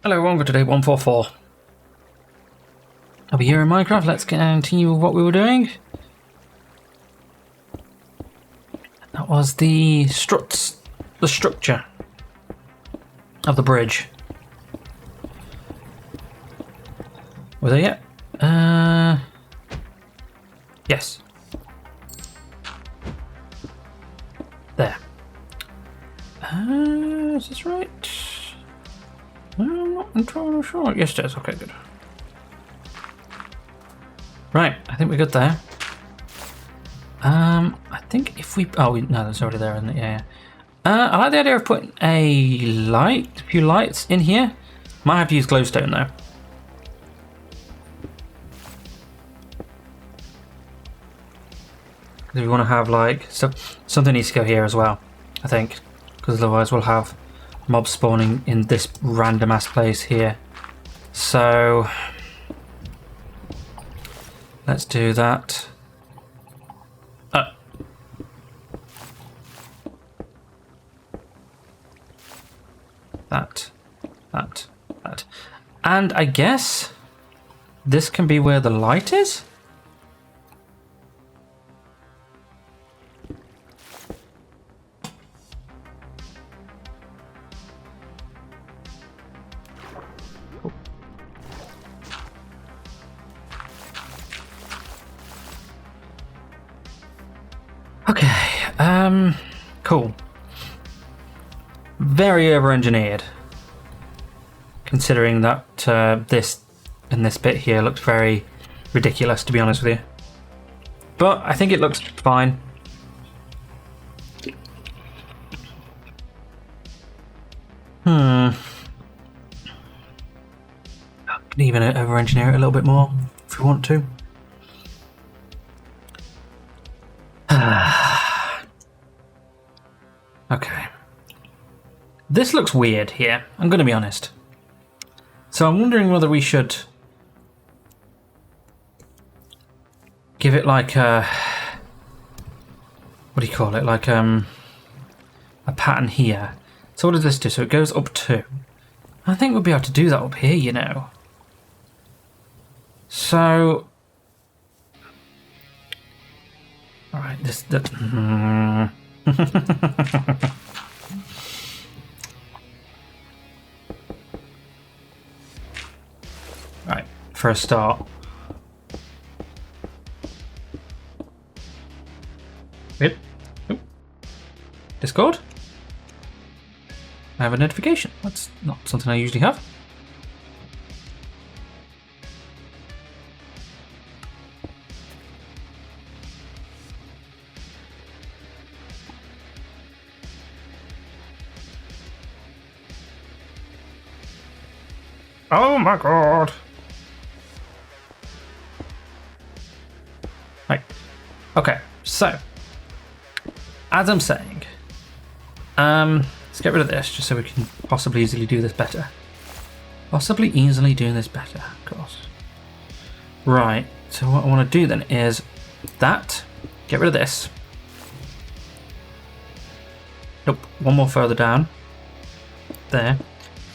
Hello everyone, welcome to day 144. I'll be here in Minecraft. Let's continue with what we were doing. That was the struts, the structure of the bridge. Was there yet? Yes. There. Is this right? I'm not entirely sure. Yes, it is. Okay, good. Right, I think we're good there. I think if we... Oh, no, that's already there, isn't it? Yeah. I like the idea of putting a few lights in here. Might have to use glowstone, though. Because we want to have, like... something needs to go here as well, I think. Because otherwise we'll have mobs spawning in this random-ass place here. So... let's do that. That. And I guess this can be where the light is? Okay, cool. Very over-engineered. Considering that this bit here looks very ridiculous, to be honest with you. But I think it looks fine. I can even over-engineer it a little bit more if we want to. Okay. This looks weird here, I'm going to be honest. So I'm wondering whether we should give it like a... what do you call it? Like a pattern here. So what does this do? So it goes up 2. I think we'll be able to do that up here, you know. So... alright, Right, for a start. Wait. Oh. Discord? I have a notification. That's not something I usually have. Oh my god! Right. Okay, so as I'm saying, let's get rid of this just so we can possibly easily do this better. Possibly easily do this better, of course. Right, so what I want to do then is that, get rid of this. Nope, one more further down. There.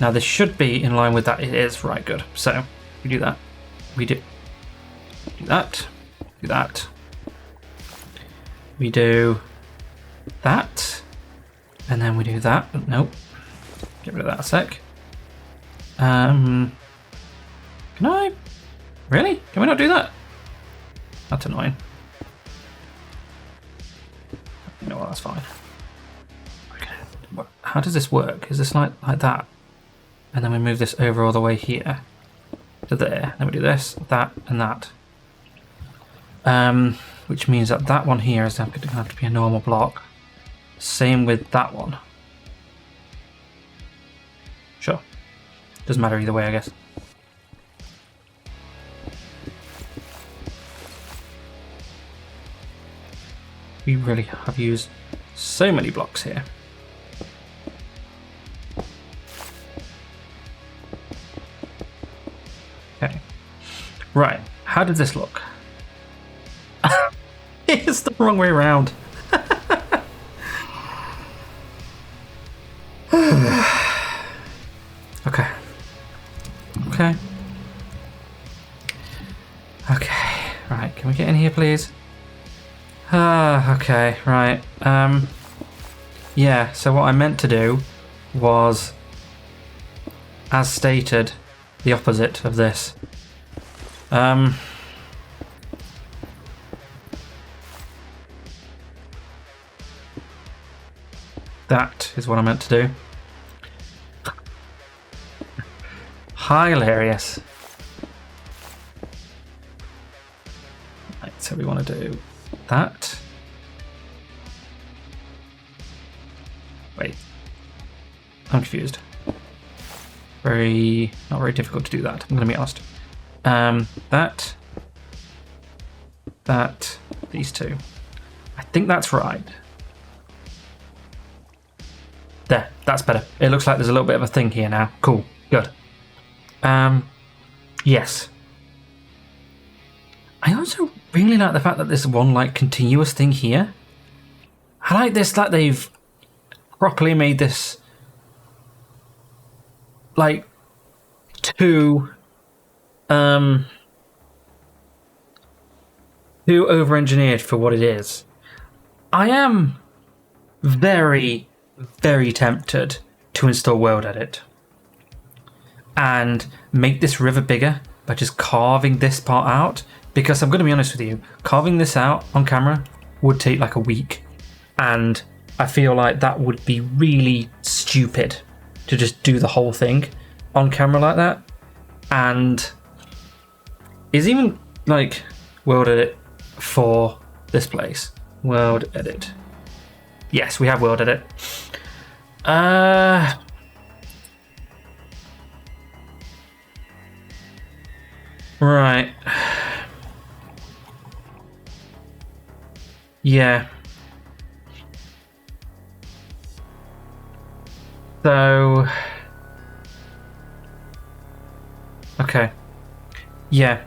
Now this should be in line with that. It is. Right, good. So we do that. We do that. Do that. We do that. And then we do that. Oh, nope. Get rid of that a sec. Can I? Really? Can we not do that? That's annoying. You know what? That's fine. Okay. How does this work? Is this like that? And then we move this over all the way here to there. Then we do this, that, and that. Which means that that one here is going to have to be a normal block. Same with that one. Sure. Doesn't matter either way, I guess. We really have used so many blocks here. Okay. Right. How did this look? It's the wrong way around. Okay. Okay. Okay. Right. Can we get in here, please? Okay. Right. Yeah. So what I meant to do was, as stated, the opposite of this. That is what I meant to do. Hilarious. Right, so we want to do that. Wait. I'm confused. Not very difficult to do that, I'm going to be honest. That, these two. I think that's right. There, that's better. It looks like there's a little bit of a thing here now. Cool, good. Yes. I also really like the fact that there's one like continuous thing here. I like this that they've properly made this like too over-engineered for what it is. I am very, very tempted to install World Edit and make this river bigger by just carving this part out, because I'm going to be honest with you, carving this out on camera would take like a week, and I feel like that would be really stupid to just do the whole thing on camera like that. And is even like World Edit for this place? World Edit. Yes, we have World Edit. Right. Yeah. So. Okay. Yeah.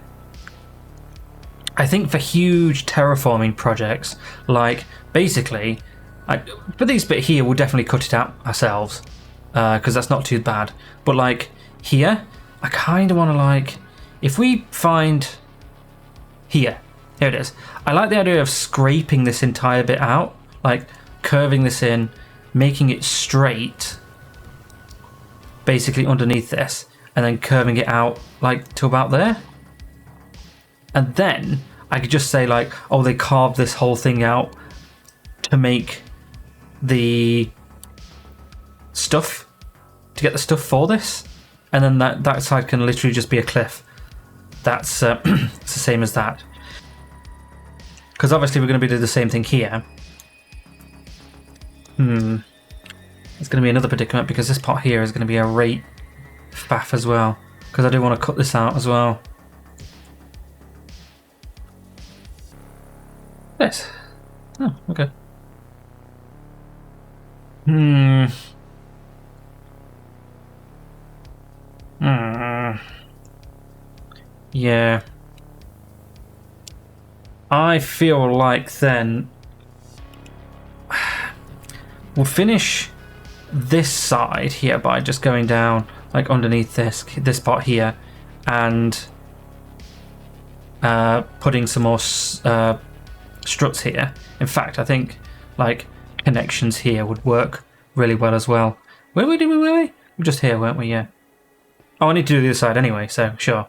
I think for huge terraforming projects, like basically, for these bit here, we'll definitely cut it out ourselves, because that's not too bad. But like here, I kind of want to like, if we find here it is. I like the idea of scraping this entire bit out, like curving this in, making it straight, basically underneath this, and then curving it out like to about there. And then I could just say like, oh, they carved this whole thing out to make the stuff, to get the stuff for this, and then that side can literally just be a cliff. That's it's the same as that, because obviously we're going to be doing the same thing here. It's going to be another predicament, because this part here is going to be a rate faff as well, because I do want to cut this out as well. Yes. Oh, okay. Yeah. I feel like then we'll finish this side here by just going down like underneath this part here, and putting some more struts here. In fact, I think like connections here would work really well as well. Were we? We were just here, weren't we? Yeah. Oh, I need to do the other side anyway, so sure.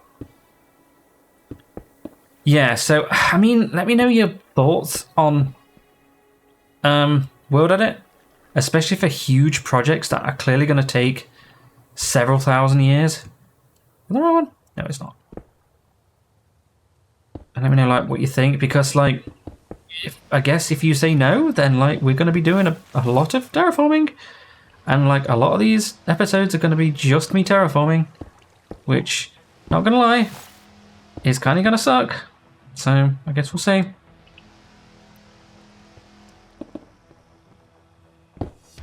Yeah, so I mean, let me know your thoughts on World Edit, especially for huge projects that are clearly going to take several thousand years. Is the wrong one? No, it's not. And let me know like what you think, because like, I guess if you say no, then like we're going to be doing a lot of terraforming, and like a lot of these episodes are going to be just me terraforming, which, not going to lie, is kind of going to suck. So I guess we'll see.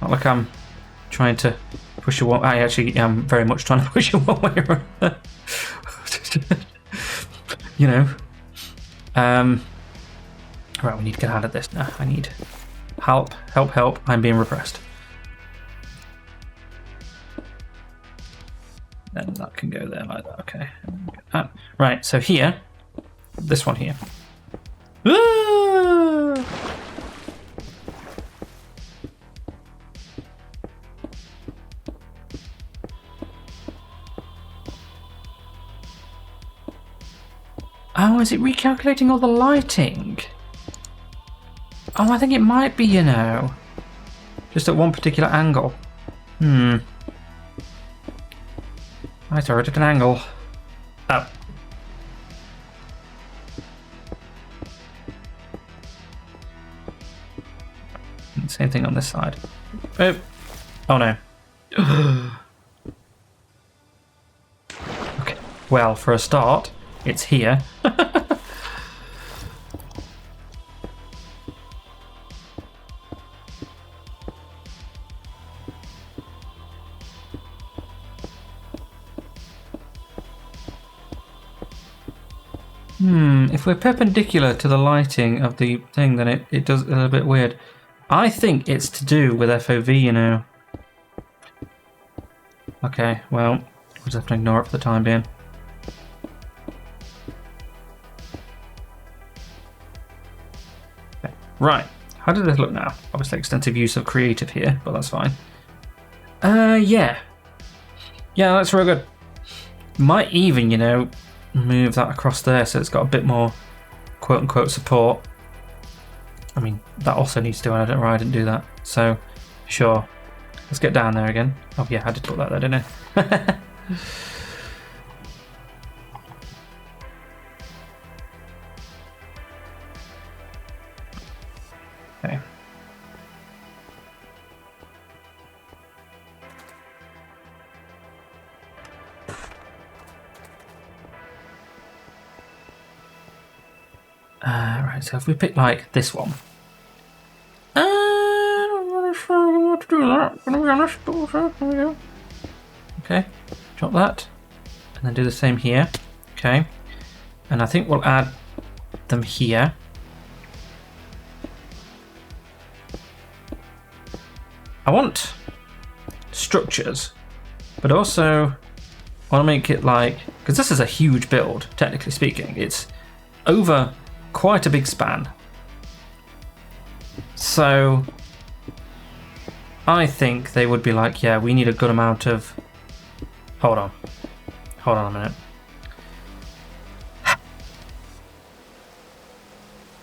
Not like I'm trying to push you one. I actually am very much trying to push you one way or another. You know. Right, we need to get out of this now. I need help, help, help. I'm being repressed. Then that can go there like that. Okay. Right, so here, this one here. Ah! Oh, is it recalculating all the lighting? Oh, I think it might be, you know. Just at one particular angle. Right, already at an angle. Oh. Same thing on this side. Oh, oh no. Okay, well, for a start, it's here. If we're perpendicular to the lighting of the thing, then it does a little bit weird. I think it's to do with FOV, you know. Okay, well, we'll just have to ignore it for the time being. Okay. Right, how does this look now? Obviously extensive use of creative here, but that's fine. Yeah. Yeah, that's real good. Might even, you know, move that across there so it's got a bit more quote-unquote support. I mean, that also needs to do, and I don't know why I didn't do that. So, sure. Let's get down there again. Oh yeah, I did put that there, didn't I? Okay. Right, so if we pick like this one. I'm not sure what to do that, gonna be honest. Okay, drop that. And then do the same here. Okay. And I think we'll add them here. I want structures, but also I want to make it like, because this is a huge build, technically speaking. It's over quite a big span. So I think they would be like, yeah, we need a good amount of... Hold on a minute.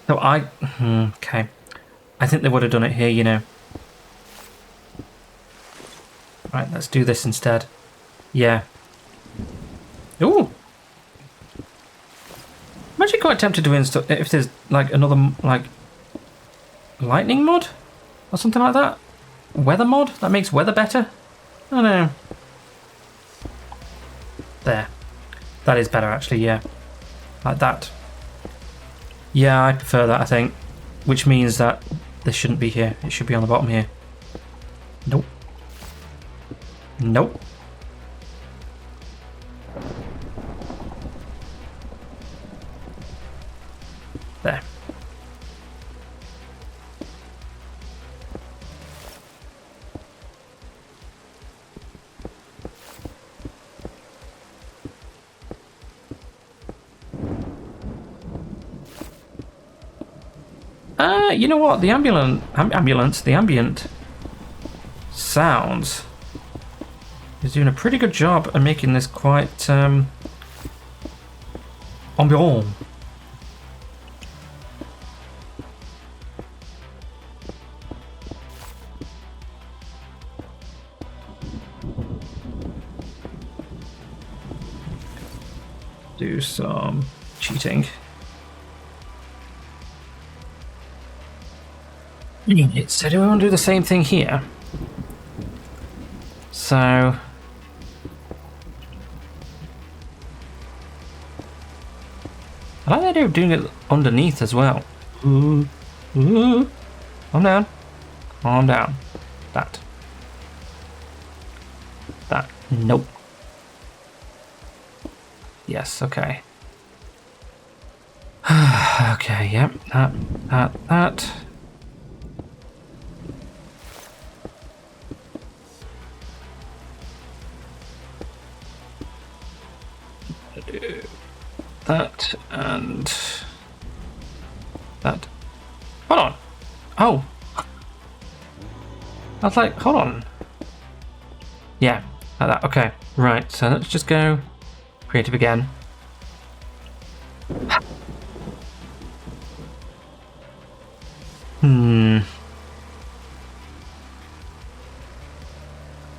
So okay. I think they would have done it here, you know. Right, let's do this instead. Yeah. Ooh! I'm actually quite tempted to install if there's like another like lightning mod or something like that. Weather mod that makes weather better. I don't know. There, that is better actually. Yeah, like that. Yeah, I prefer that. I think, which means that this shouldn't be here. It should be on the bottom here. Nope. Nope. There. You know what? The ambient sounds is doing a pretty good job at making this quite ambient. Do some cheating. So do we want to do the same thing here? So I like the idea of doing it underneath as well. Ooh. Ooh. Calm down. Calm down. That. That. Nope. Yes, okay. Okay, yep. That. do that and that. Hold on. Oh. I was like, hold on. Yeah, like that. Okay, right. So let's just go creative again.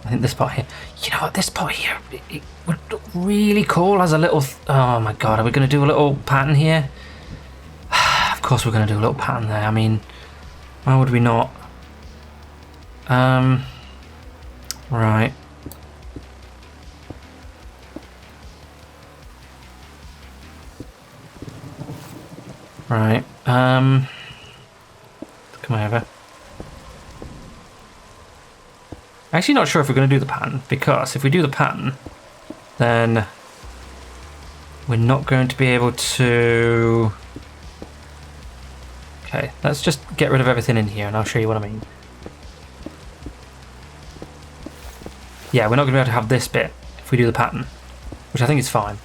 I think this part here. You know what? This part here, it would look really cool as a little. Oh my god, are we going to do a little pattern here? Of course, we're going to do a little pattern there. I mean, why would we not? Right. Right. Come over. Actually, not sure if we're going to do the pattern, because if we do the pattern, then we're not going to be able to. Okay, let's just get rid of everything in here, and I'll show you what I mean. Yeah, we're not going to be able to have this bit if we do the pattern, which I think is fine.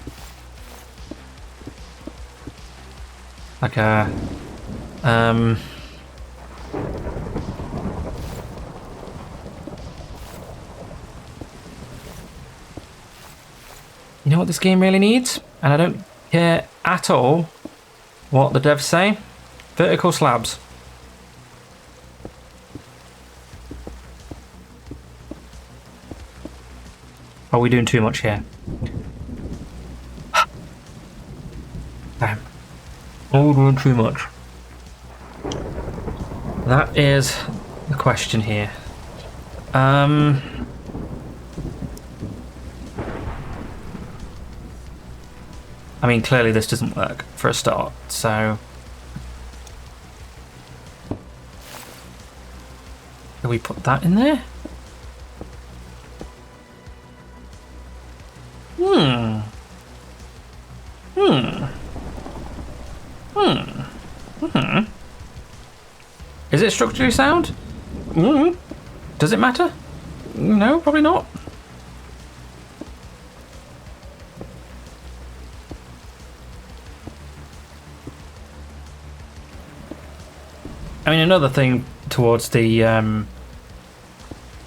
Like a, you know what this game really needs? And I don't care at all what the devs say. Vertical slabs. Are we doing too much here? Damn. Are we doing too much? That is the question here. I mean, clearly this doesn't work for a start, so... Can we put that in there? Is it structurally sound? Does it matter? No, probably not. I mean, another thing towards the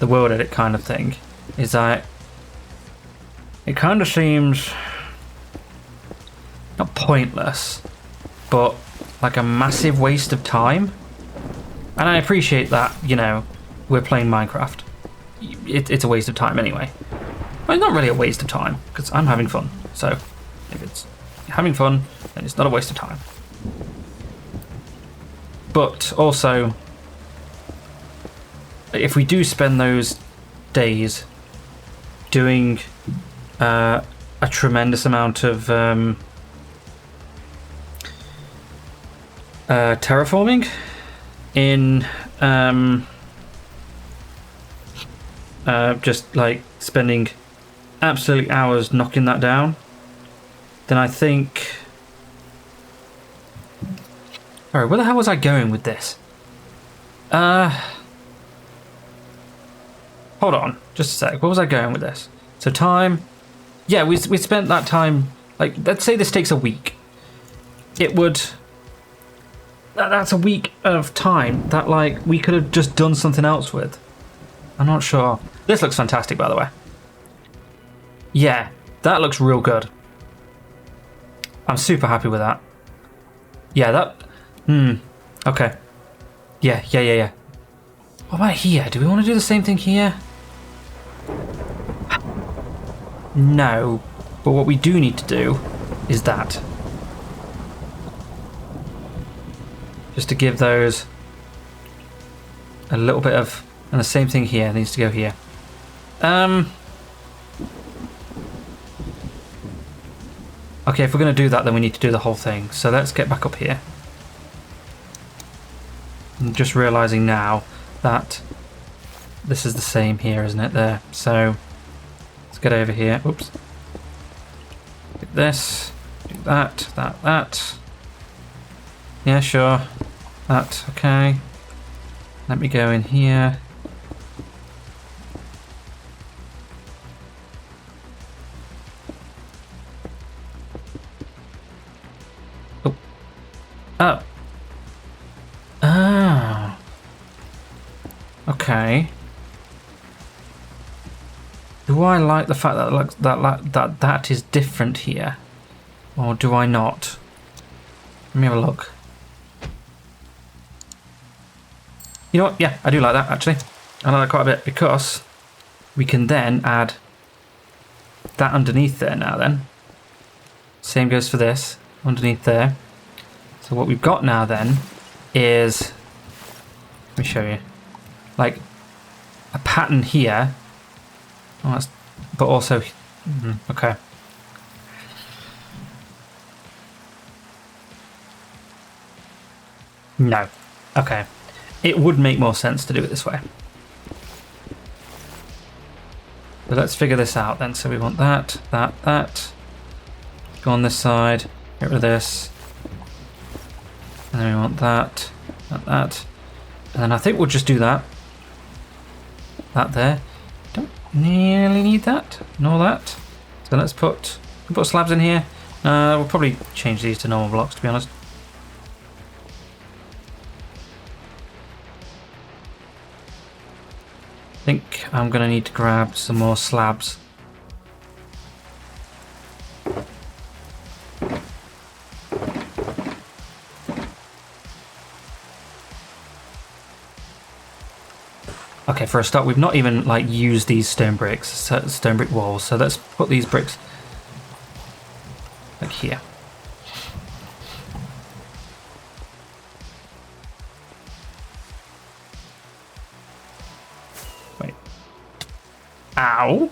world edit kind of thing is that it kind of seems not pointless, but like a massive waste of time. And I appreciate that, you know, we're playing Minecraft. It's a waste of time anyway. Well, it's not really a waste of time, because I'm having fun. So, if it's having fun, then it's not a waste of time. But also, if we do spend those days doing a tremendous amount of terraforming in just like spending absolute hours knocking that down, then I think... Alright, where the hell was I going with this? Hold on, just a sec. Where was I going with this? So time... Yeah, we spent that time... Like, let's say this takes a week. It would... That's a week of time that, like, we could have just done something else with. I'm not sure. This looks fantastic, by the way. Yeah, that looks real good. I'm super happy with that. Yeah, that... Okay. Yeah. What about here? Do we want to do the same thing here? No. But what we do need to do is that. Just to give those a little bit of... And the same thing here needs to go here. Okay, if we're going to do that, then we need to do the whole thing. So let's get back up here. I'm just realising now that this is the same here, isn't it? There. So let's get over here. Oops. Do this. Do that. That. Yeah, sure. That. Okay. Let me go in here. Oh. Oh. Okay. Do I like the fact that that is different here, or do I not? Let me have a look. You know what? Yeah, I do like that actually. I like that quite a bit because we can then add that underneath there now. Then same goes for this underneath there. So what we've got now then is, let me show you, like a pattern here. Oh, that's, but also, okay. No. Okay. It would make more sense to do it this way. But let's figure this out then. So we want that. Go on this side. Get rid of this. And then we want that. And then I think we'll just do that. That there. Don't nearly need that. Nor that. So let's put slabs in here. We'll probably change these to normal blocks, to be honest. I think I'm going to need to grab some more slabs. Okay, for a start, we've not even like used these stone brick walls, so let's put these bricks like here. Wait. Ow!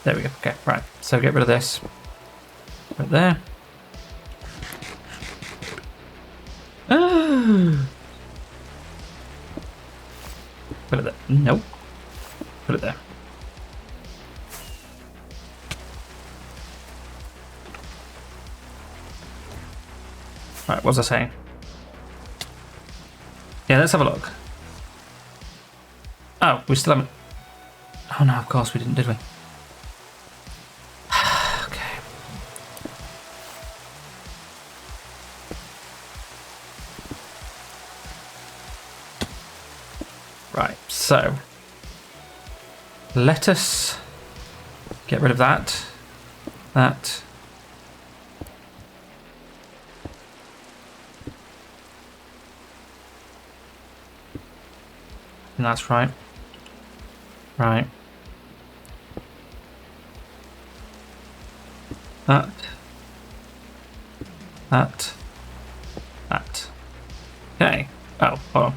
There we go. Okay, right. So get rid of this. Right there. Put it there. Nope. Put it there. Right, what was I saying? Yeah, let's have a look. Oh, we still haven't... Oh no, of course we didn't, did we? Okay. Right, so... let us get rid of that. That... and that's right. Right. That. Okay. Oh, hold on.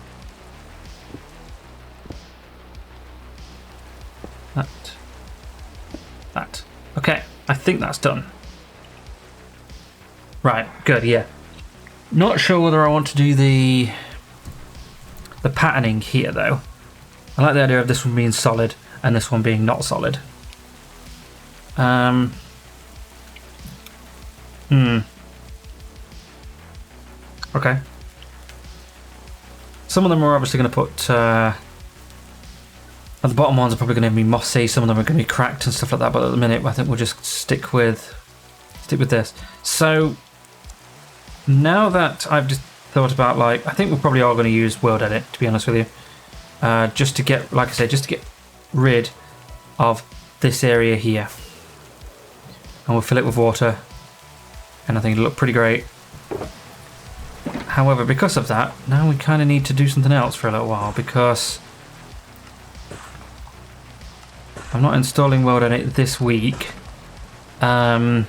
That. Okay, I think that's done. Right, good, yeah. Not sure whether I want to do the patterning here though. I like the idea of this one being solid and this one being not solid. Okay. Some of them are obviously going to put... the bottom ones are probably going to be mossy, some of them are going to be cracked and stuff like that, but at the minute I think we'll just stick with this. So, now that I've just thought about, like, I think we're probably all going to use World Edit, to be honest with you. Just to get, like I said, just to get rid of this area here. And we'll fill it with water. And I think it'll look pretty great. However, because of that, now we kind of need to do something else for a little while, because I'm not installing World Edit this week. A,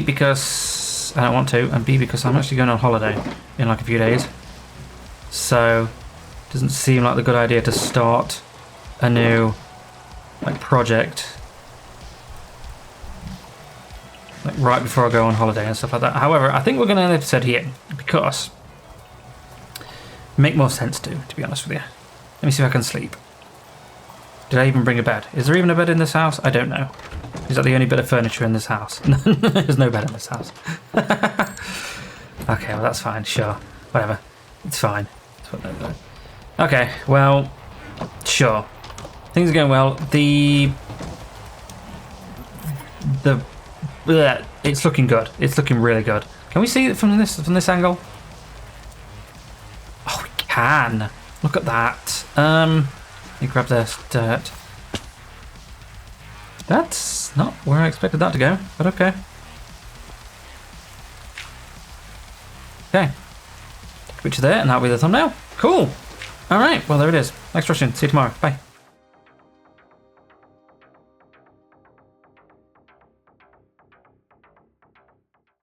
because I don't want to, and B, because I'm actually going on holiday in like a few days. So, it doesn't seem like the good idea to start a new project like right before I go on holiday and stuff like that. However, I think we're going to end the episode here because it make more sense to be honest with you. Let me see if I can sleep. Did I even bring a bed? Is there even a bed in this house? I don't know. Is that the only bit of furniture in this house? There's no bed in this house. Okay, well that's fine, sure. Whatever. It's fine. Okay, well, sure. Things are going well. It's looking good. It's looking really good. Can we see it from this angle? Oh, we can. Look at that. Let me grab this dirt. That's not where I expected that to go, but okay. Okay. Take a picture there, and that'll be the thumbnail. Cool. All right. Well, there it is. Thanks for watching. See you tomorrow. Bye.